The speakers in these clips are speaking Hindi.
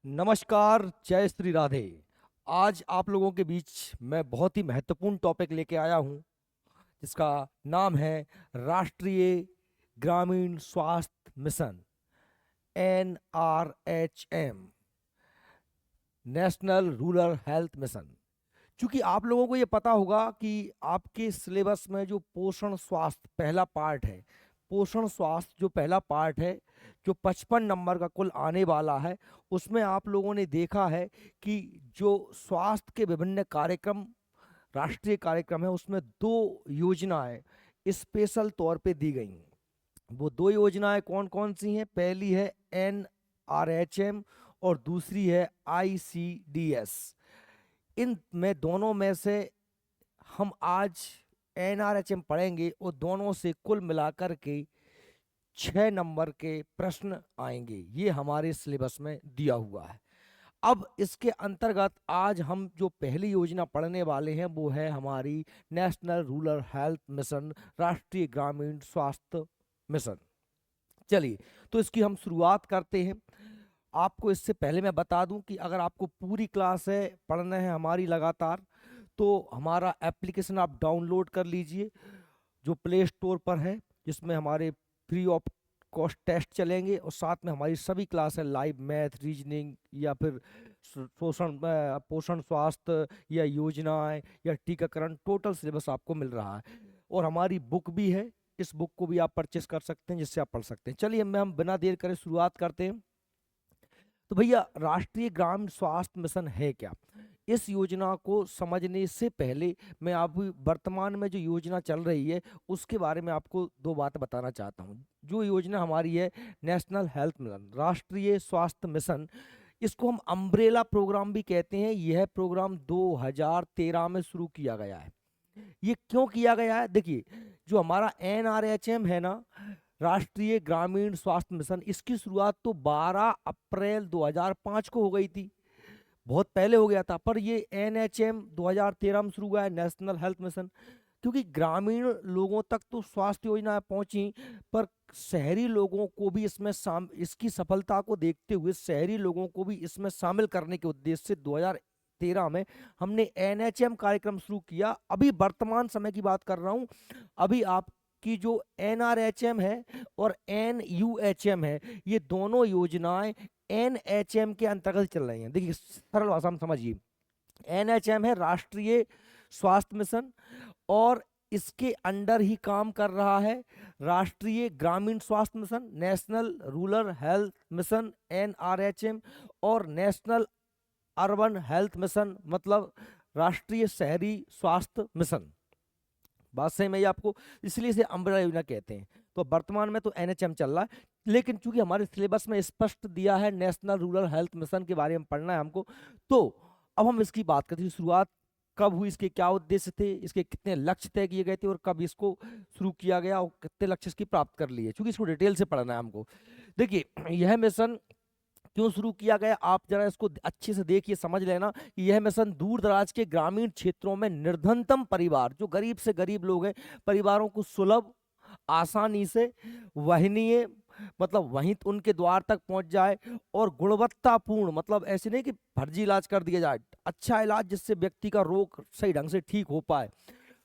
नमस्कार, जय श्री राधे। आज आप लोगों के बीच मैं बहुत ही महत्वपूर्ण टॉपिक लेके आया हूं, जिसका नाम है राष्ट्रीय ग्रामीण स्वास्थ्य mission, NRHM, national rural health mission. क्योंकि आप लोगों को ये पता होगा कि आपके सिलेबस में जो पोषण स्वास्थ्य पहला पार्ट है, पोषण स्वास्थ्य जो पहला पार्ट है, जो 55 नंबर का कुल आने वाला है, उसमें आप लोगों ने देखा है कि जो स्वास्थ्य के विभिन्न कार्यक्रम, राष्ट्रीय कार्यक्रम है, उसमें दो योजनाएं स्पेशल तौर पे दी गई हैं। वो दो योजनाएं कौन कौन सी हैं? पहली है NRHM और दूसरी है ICDS। इन में दोनों में से हम आज NRHM पढ़ेंगे और दोनों से कुल मिलाकर के 6 नंबर के प्रश्न आएंगे। ये हमारे सिलेबस में दिया हुआ है। अब इसके अंतर्गत आज हम जो पहली योजना पढ़ने वाले हैं वो है हमारी नेशनल रूरल हेल्थ मिशन, राष्ट्रीय ग्रामीण स्वास्थ्य मिशन। चलिए, तो इसकी हम शुरुआत करते हैं। आपको इससे पहले मैं बता दूं कि अगर आपको पूरी क्लास है पढ़ना है हमारी लगातार, तो हमारा एप्लीकेशन आप डाउनलोड कर लीजिए जो प्ले स्टोर पर है, जिसमें हमारे फ्री ऑफ कॉस्ट टेस्ट चलेंगे और साथ में हमारी सभी क्लास है, लाइव मैथ, रीजनिंग या फिर पोषण स्वास्थ्य या योजनाएं या टीकाकरण, टोटल सिलेबस आपको मिल रहा है। और हमारी बुक भी है, इस बुक को भी आप परचेस कर सकते हैं, जिससे आप पढ़ सकते हैं। चलिए, हम बिना देर करे शुरुआत करते हैं। तो भैया, राष्ट्रीय ग्राम स्वास्थ्य मिशन है क्या? इस योजना को समझने से पहले मैं आप वर्तमान में जो योजना चल रही है उसके बारे में आपको दो बातें बताना चाहता हूँ। जो योजना हमारी है नेशनल हेल्थ मिशन, राष्ट्रीय स्वास्थ्य मिशन, इसको हम अम्ब्रेला प्रोग्राम भी कहते हैं। यह प्रोग्राम 2013 में शुरू किया गया है। ये क्यों किया गया है? देखिए, जो हमारा NRHM है ना, राष्ट्रीय ग्रामीण स्वास्थ्य मिशन, इसकी शुरुआत तो 12 अप्रैल 2005 को हो गई थी। बहुत पहले हो गया था, पर ये NHM 2013 में शुरू हुआ है, नेशनल हेल्थ मिशन। क्योंकि ग्रामीण लोगों तक तो स्वास्थ्य योजनाएं पहुंची, पर शहरी लोगों को भी इसमें इसकी सफलता को देखते हुए शहरी लोगों को भी इसमें शामिल करने के उद्देश्य से 2013 में हमने NHM कार्यक्रम शुरू किया। अभी वर्तमान समय की बात कर रहा हूं। अभी आपकी जो NRHM है और NUHM है, ये दोनों योजनाएं NHM के अंतर्गत चल रही हैं। देखिए, सरल भाषा में समझिए। NHM है राष्ट्रीय स्वास्थ्य मिशन, और इसके अंडर ही काम कर रहा है राष्ट्रीय ग्रामीण स्वास्थ्य mission, national rural health mission NRHM, और नेशनल अर्बन हेल्थ मिशन, मतलब राष्ट्रीय शहरी स्वास्थ्य मिशन। बात सही में, ये आपको इसलिए से अम्ब्रेला योजना कहते हैं। तो वर्तमान में तो NHM चल रहा है, लेकिन चूंकि हमारे सिलेबस में स्पष्ट दिया है नेशनल रूरल हेल्थ मिशन के बारे में पढ़ना है हमको, तो अब हम इसकी बात करते हैं। शुरुआत कब हुई, इसके क्या उद्देश्य थे, इसके कितने लक्ष्य तय किए गए थे और कब इसको शुरू किया गया और कितने लक्ष्य इसकी प्राप्त कर लिए, क्योंकि इसको डिटेल से पढ़ना है हमको। देखिए, यह मिशन क्यों शुरू किया गया, आप जरा इसको अच्छे से देखिए, समझ लेना कि यह मिशन दूर दराज के ग्रामीण क्षेत्रों में निर्धनतम परिवार, जो गरीब से गरीब लोग हैं, परिवारों को सुलभ, आसानी से वहनीय, मतलब वहीं उनके द्वार तक पहुंच जाए, और गुणवत्तापूर्ण, मतलब ऐसे नहीं कि फर्जी इलाज कर दिया जाए, अच्छा इलाज जिससे व्यक्ति का रोग सही ढंग से ठीक हो पाए,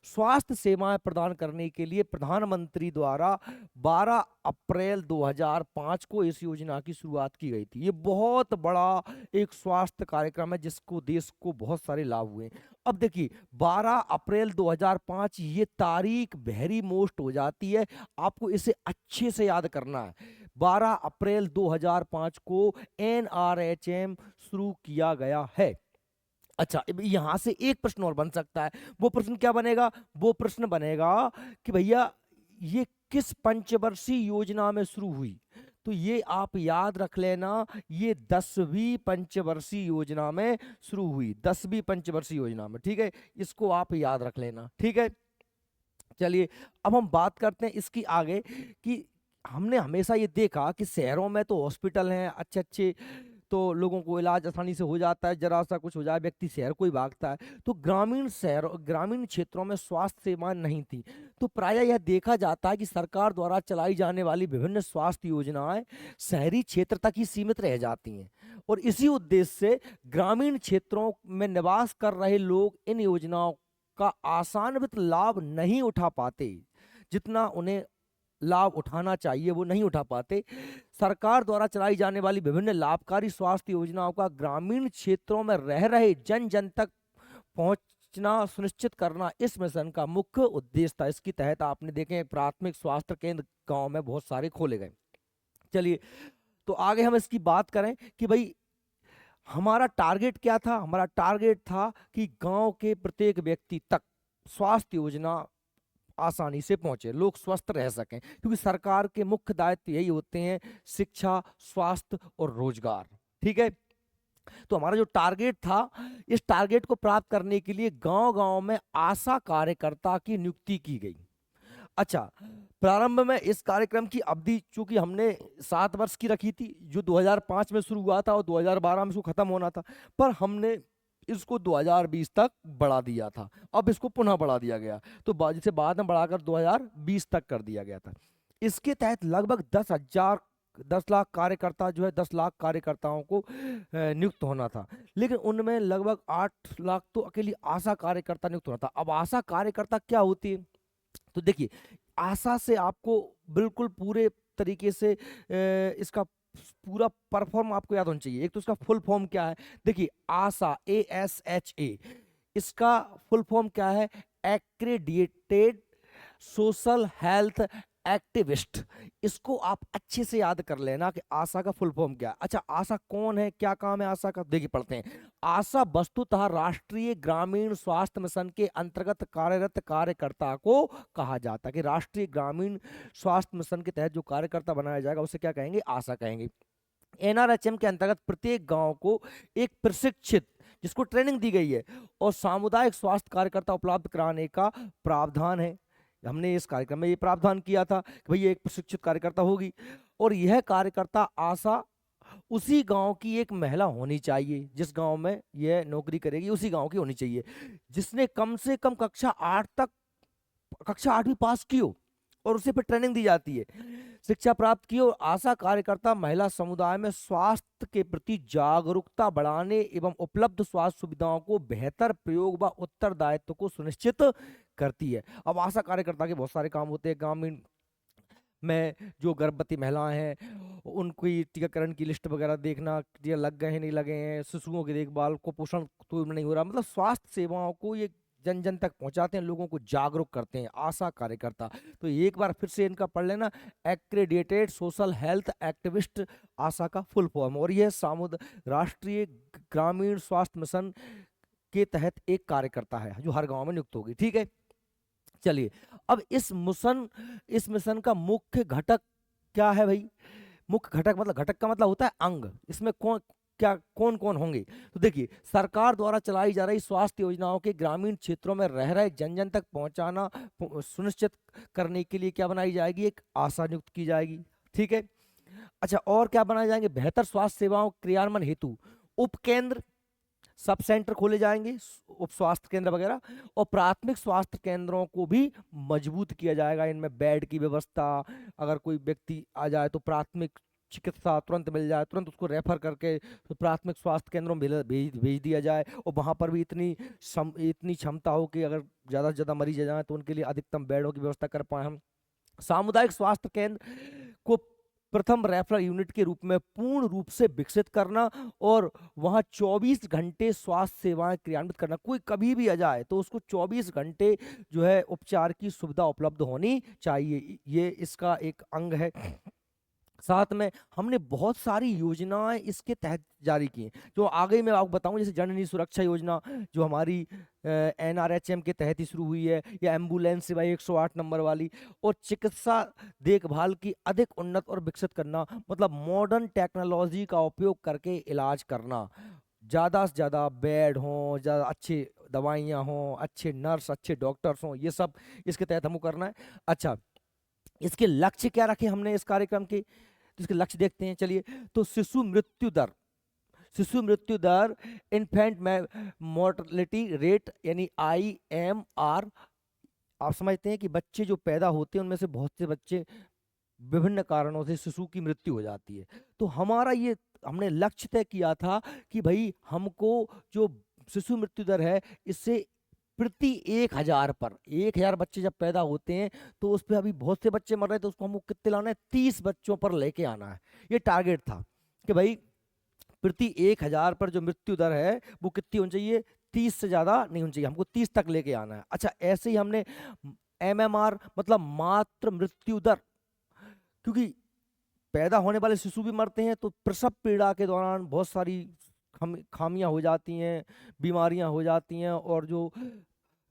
स्वास्थ्य सेवाएं प्रदान करने के लिए प्रधानमंत्री द्वारा 12 अप्रैल 2005 को इस योजना की शुरुआत की गई थी। ये बहुत बड़ा एक स्वास्थ्य कार्यक्रम है जिसको देश को बहुत सारे लाभ हुए। अब देखिए, 12 अप्रैल 2005 ये तारीख वेरी मोस्ट हो जाती है, आपको इसे अच्छे से याद करना है। 12 अप्रैल 2005 को NRHM शुरू किया गया है। अच्छा, अब यहां से एक प्रश्न और बन सकता है। वो प्रश्न क्या बनेगा? वो प्रश्न बनेगा कि भैया ये किस पंचवर्षीय योजना में शुरू हुई? तो ये आप याद रख लेना, ये 10वीं पंचवर्षीय योजना में शुरू हुई, 10वीं पंचवर्षीय योजना में। ठीक है, इसको आप याद रख लेना। ठीक है, चलिए, अब हम बात करते हैं इसकी आगे कि हमने हमेशा ये देखा कि शहरों में तो हॉस्पिटल हैं अच्छे अच्छे, तो लोगों को इलाज आसानी से हो जाता है, जरा सा कुछ हो जाए व्यक्ति शहर को ही भागता है। तो ग्रामीण क्षेत्रों में स्वास्थ्य सेवाएं नहीं थी। तो प्रायः यह देखा जाता है कि सरकार द्वारा चलाई जाने वाली विभिन्न स्वास्थ्य योजनाएं शहरी क्षेत्र तक ही सीमित रह जाती हैं, और इसी उद्देश्य से ग्रामीण क्षेत्रों में निवास कर रहे लोग इन योजनाओं का आसानवित लाभ नहीं उठा पाते। जितना उन्हें लाभ उठाना चाहिए वो नहीं उठा पाते। सरकार द्वारा चलाई जाने वाली विभिन्न लाभकारी स्वास्थ्य योजनाओं का ग्रामीण क्षेत्रों में रह रहे जन जन तक पहुंचना सुनिश्चित करना इस मिशन का मुख्य उद्देश्य था। इसके तहत आपने देखे प्राथमिक स्वास्थ्य केंद्र गांव में बहुत सारे खोले गए। चलिए, तो आगे हम इसकी बात करें कि भाई हमारा टारगेट क्या था। हमारा टारगेट था कि गांव के प्रत्येक व्यक्ति तक स्वास्थ्य योजना आसानी से पहुंचे, लोग स्वस्थ रह सकें, क्योंकि सरकार के मुख्य दायित्व यही होते हैं, शिक्षा, स्वास्थ्य और रोजगार। ठीक है, तो हमारा जो टारगेट था, इस टारगेट को प्राप्त करने के लिए गांव गांव में आशा कार्यकर्ता की नियुक्ति की गई। अच्छा, प्रारंभ में इस कार्यक्रम की अवधि चूंकि हमने 7 वर्ष की रखी थी, जो 2005 में शुरू हुआ था और 2012 में इसको खत्म होना था, पर हमने इसको 2020 तक बढ़ा दिया था। अब इसको पुनः बढ़ा दिया गया, तो जिसे बाद में बढ़ाकर 2020 तक कर दिया गया था। इसके तहत लगभग 10 लाख कार्यकर्ता जो है 10 लाख कार्यकर्ताओं को नियुक्त होना था, लेकिन उनमें लगभग 8 लाख तो अकेली आशा कार्यकर्ता नियुक्त होना था। अब आशा कार्यकर्ता क्या होती है, तो देखिए, आशा से आपको बिल्कुल पूरे तरीके से इसका पूरा परफॉर्म आपको याद होना चाहिए। एक तो इसका फुल फॉर्म क्या है, देखिए, आशा, ASHA, इसका फुल फॉर्म क्या है, एक्रेडिटेड सोशल हेल्थ एक्टिविस्ट। इसको आप अच्छे से याद कर लेना कि आशा का फुल फॉर्म क्या है। अच्छा, आशा कौन है, क्या काम है आशा का, देखिए पढ़ते हैं। आशा वस्तुतः राष्ट्रीय ग्रामीण स्वास्थ्य मिशन के अंतर्गत कार्यरत कार्यकर्ता को कहा जाता है, कि राष्ट्रीय ग्रामीण स्वास्थ्य मिशन के तहत जो कार्यकर्ता बनाया जाएगा उसे क्या कहेंगे, आशा कहेंगे। NRHM के अंतर्गत प्रत्येक गांव को एक प्रशिक्षित, जिसको ट्रेनिंग दी गई है, और सामुदायिक स्वास्थ्य कार्यकर्ता उपलब्ध कराने का प्रावधान है। हमने इस कार्यक्रम में ये प्रावधान किया था कि भाई एक प्रशिक्षित कार्यकर्ता होगी, और यह कार्यकर्ता आशा उसी गांव की एक महिला होनी चाहिए, जिस गांव में यह नौकरी करेगी उसी गांव की होनी चाहिए, जिसने कम से कम कक्षा 8वीं पास की हो, और उसे फिर ट्रेनिंग दी जाती है, शिक्षा प्राप्त की हो। आशा कार्यकर्ता महिला समुदाय में स्वास्थ्य के प्रति जागरूकता बढ़ाने एवं उपलब्ध स्वास्थ्य सुविधाओं को बेहतर प्रयोग व उत्तरदायित्व को सुनिश्चित करती है। अब आशा कार्यकर्ता के बहुत सारे काम होते हैं। ग्रामीण में जो गर्भवती महिलाएं हैं उनकी टीकाकरण की लिस्ट वगैरह देखना, टीका लग गए हैं नहीं लगे हैं, शिशुओं की देखभाल, कुपोषण तो नहीं हो रहा, मतलब स्वास्थ्य सेवाओं को ये जन जन तक पहुंचाते हैं, लोगों को जागरूक करते हैं आशा कार्यकर्ता। तो एक बार फिर से इनका पढ़ लेना, एक्रेडिटेड सोशल हेल्थ एक्टिविस्ट, आशा का फुल फॉर्म, और यह राष्ट्रीय ग्रामीण स्वास्थ्य मिशन के तहत एक कार्यकर्ता है जो हर गांव में नियुक्त होगी। ठीक है, चलिए, अब इस मिशन का मुख्य घटक क्या है भाई। मुख्य घटक मतलब, घटक का मतलब होता है अंग। इसमें कौन कौन होंगे, तो देखिए, सरकार द्वारा चलाई जा रही स्वास्थ्य योजनाओं के ग्रामीण क्षेत्रों में रह रहे जन जन तक पहुंचाना सुनिश्चित करने के लिए क्या बनाई जाएगी, एक आशा नियुक्त की जाएगी। ठीक है, अच्छा, और क्या बनाए जाएंगे, बेहतर स्वास्थ्य सेवाओं क्रियान्वयन हेतु उपकेंद्र, सब सेंटर खोले जाएंगे, उप स्वास्थ्य केंद्र वगैरह, और प्राथमिक स्वास्थ्य केंद्रों को भी मजबूत किया जाएगा। इनमें बेड की व्यवस्था, अगर कोई व्यक्ति आ जाए तो प्राथमिक चिकित्सा तुरंत मिल जाए, तुरंत उसको रेफर करके तो प्राथमिक स्वास्थ्य केंद्रों में भेज दिया जाए, और वहाँ पर भी इतनी क्षमता हो कि अगर ज़्यादा से ज़्यादा मरीज आ जाए तो उनके लिए अधिकतम बेडों की व्यवस्था कर पाए हम। सामुदायिक स्वास्थ्य केंद्र को प्रथम रेफरल यूनिट के रूप में पूर्ण रूप से विकसित करना, और वहां 24 घंटे स्वास्थ्य सेवाएं क्रियान्वित करना। कोई कभी भी आ जाए तो उसको 24 घंटे जो है उपचार की सुविधा उपलब्ध होनी चाहिए, ये इसका एक अंग है। साथ में हमने बहुत सारी योजनाएं इसके तहत जारी की हैं, जो आगे मैं आपको बताऊं, जैसे जननी सुरक्षा योजना जो हमारी NRHM के तहत ही शुरू हुई है, या एम्बुलेंस सेवा 108 नंबर वाली, और चिकित्सा देखभाल की अधिक उन्नत और विकसित करना, मतलब मॉडर्न टेक्नोलॉजी का उपयोग करके इलाज करना, ज़्यादा से ज़्यादा बेड हों, ज़्यादा अच्छी दवाइयाँ हों, अच्छे नर्स, अच्छे डॉक्टर्स हों, ये सब इसके तहत हमको करना है। अच्छा, इसके लक्ष्य क्या रखे हमने इस कार्यक्रम के, तो इसके लक्ष्य देखते हैं, चलिए। तो शिशु मृत्यु दर शिशु मृत्यु दर, इन्फेंट मोर्टलिटी रेट यानी IMR। आप समझते हैं कि बच्चे जो पैदा होते हैं उनमें से बहुत से बच्चे विभिन्न कारणों से शिशु की मृत्यु हो जाती है। तो हमारा ये हमने लक्ष्य तय किया था कि भाई हमको जो शिशु मृत्यु दर है इससे प्रति 1,000 पर 1,000 बच्चे जब पैदा होते हैं तो उस पर अभी बहुत से बच्चे मर रहे हैं, तो उसको हमको कितने लाना है, 30 बच्चों पर लेके आना है। ये टारगेट था कि भाई प्रति 1,000 पर जो मृत्यु दर है वो कितनी होनी चाहिए, 30 से ज्यादा नहीं होनी चाहिए, हमको 30 तक लेके आना है। अच्छा, ऐसे ही हमने MMR मतलब मातृ मृत्यु दर, क्योंकि पैदा होने वाले शिशु भी मरते हैं तो प्रसव पीड़ा के दौरान बहुत सारी खामियां हो जाती हैं, बीमारियां हो जाती हैं, और जो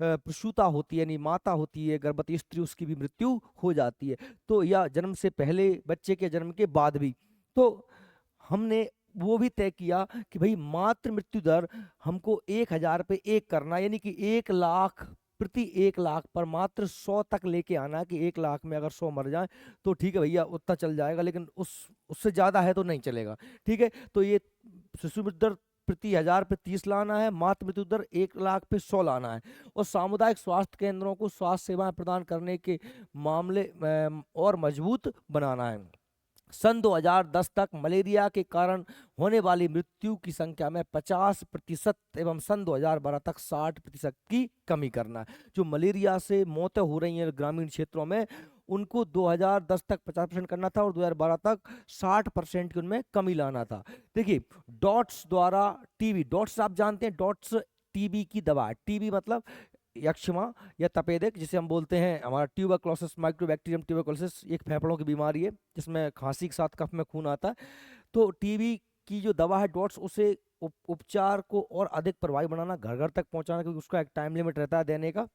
प्रसूता होती है यानी माता होती है गर्भवती स्त्री, उसकी भी मृत्यु हो जाती है। तो या जन्म से पहले, बच्चे के जन्म के बाद भी। तो हमने वो भी तय किया कि भाई मातृ मृत्यु दर हमको 1,000 पे 1 करना, यानी कि 1 लाख प्रति 1 लाख पर मात्र 100 तक लेके आना, कि 1 लाख में अगर 100 मर जाए तो ठीक है भैया, उतना चल जाएगा, लेकिन उससे ज्यादा है तो नहीं चलेगा। ठीक है, तो ये शिशु मृत्यु दर प्रति 1,000 पे 30 लाना है, मातृ मृत्यु दर 1 लाख पे 100 लाना है, और सामुदायिक स्वास्थ्य केंद्रों को स्वास्थ्य सेवाएं प्रदान करने के मामले और मजबूत बनाना है। सन 2010 तक मलेरिया के कारण होने वाली मृत्यु की संख्या में 50% एवं सन 2012 तक 60% की कमी करना है। जो मलेरिया से मौतें हो रही हैं ग्रामीण क्षेत्रों में, उनको 2010 तक 50% करना था और 2012 तक 60% की उनमें कमी लाना था। देखिए, डॉट्स द्वारा टीबी, डॉट्स आप जानते हैं, डॉट्स टीबी की दवा है। टीबी मतलब यक्षमा या तपेदिक, जिसे हम बोलते हैं हमारा ट्यूबरक्लोसिस, माइक्रोबैक्टीरियम ट्यूबरक्लोसिस, एक फेफड़ों की बीमारी है जिसमें खांसी के साथ कफ में खून आता है। तो टीबी की जो दवा है डॉट्स, उसे उपचार को और अधिक प्रभावी बनाना, घर घर तक पहुंचाना, क्योंकि उसका एक टाइम लिमिट रहता है देने का।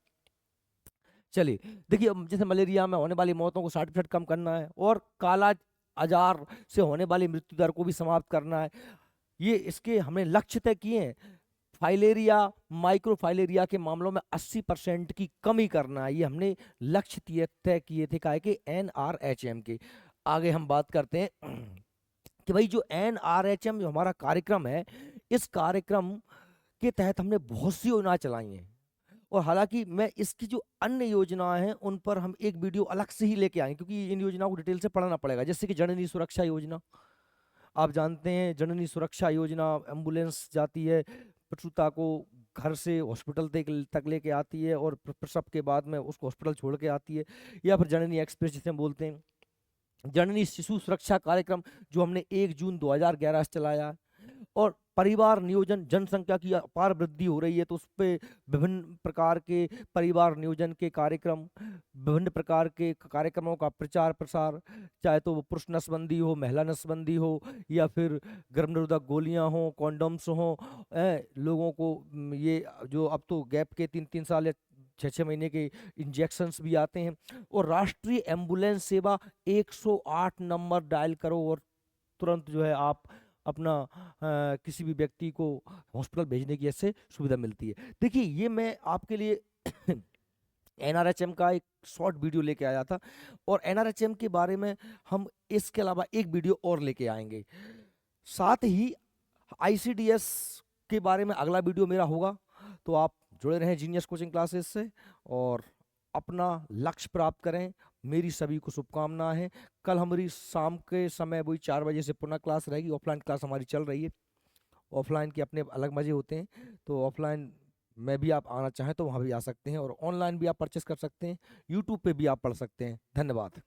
चलिए देखिए, जैसे मलेरिया में होने वाली मौतों को 60% कम करना है, और काला आजार से होने वाली मृत्यु दर को भी समाप्त करना है। ये इसके हमने लक्ष्य तय किए हैं। फाइलेरिया, माइक्रोफाइलेरिया के मामलों में 80% की कमी करना है, ये हमने लक्ष्य तय किए थे, काहे के NRHM के। आगे हम बात करते हैं कि भाई जो NRHM जो हमारा कार्यक्रम है, इस कार्यक्रम के तहत हमने बहुत सी योजनाएं चलाई हैं, और हालांकि मैं इसकी जो अन्य योजनाएं हैं उन पर हम एक वीडियो अलग से ही लेके आएंगे, क्योंकि इन योजनाओं को डिटेल से पढ़ना पड़ेगा। जैसे कि जननी सुरक्षा योजना, आप जानते हैं जननी सुरक्षा योजना, एम्बुलेंस जाती है, प्रसूता को घर से हॉस्पिटल तक लेके आती है और प्रसव के बाद में उसको हॉस्पिटल छोड़ के आती है। या फिर जननी एक्सप्रेस जिसे हम बोलते हैं, जननी शिशु सुरक्षा कार्यक्रम जो हमने 1 जून 2011 से चलाया। और परिवार नियोजन, जनसंख्या की अपार वृद्धि हो रही है, तो उस पर विभिन्न प्रकार के परिवार नियोजन के कार्यक्रम, विभिन्न प्रकार के कार्यक्रमों का प्रचार प्रसार, चाहे तो वो पुरुष नसबंदी हो, महिला नसबंदी हो, या फिर गर्भ निरोधक गोलियां हो, कॉन्डोम्स हो, लोगों को ये जो अब तो गैप के 3-3 साल या 6-6 महीने के इंजेक्शंस भी आते हैं। और राष्ट्रीय एम्बुलेंस सेवा 108 नंबर डायल करो और तुरंत जो है आप अपना किसी भी व्यक्ति को हॉस्पिटल भेजने की ऐसे सुविधा मिलती है। देखिए, ये मैं आपके लिए NRHM का एक शॉर्ट वीडियो लेके आया था, और NRHM के बारे में हम इसके अलावा एक वीडियो और लेके आएंगे। साथ ही ICDS के बारे में अगला वीडियो मेरा होगा, तो आप जुड़े रहें जीनियस कोचिंग क्लासेस से और अपना लक्ष्य प्राप्त करें। मेरी सभी को शुभकामनाएं हैं। कल हमारी शाम के समय वही 4 बजे से पुनः क्लास रहेगी। ऑफलाइन क्लास हमारी चल रही है, ऑफलाइन के अपने अलग मजे होते हैं, तो ऑफलाइन में भी आप आना चाहें तो वहाँ भी आ सकते हैं, और ऑनलाइन भी आप परचेस कर सकते हैं, यूट्यूब पे भी आप पढ़ सकते हैं। धन्यवाद।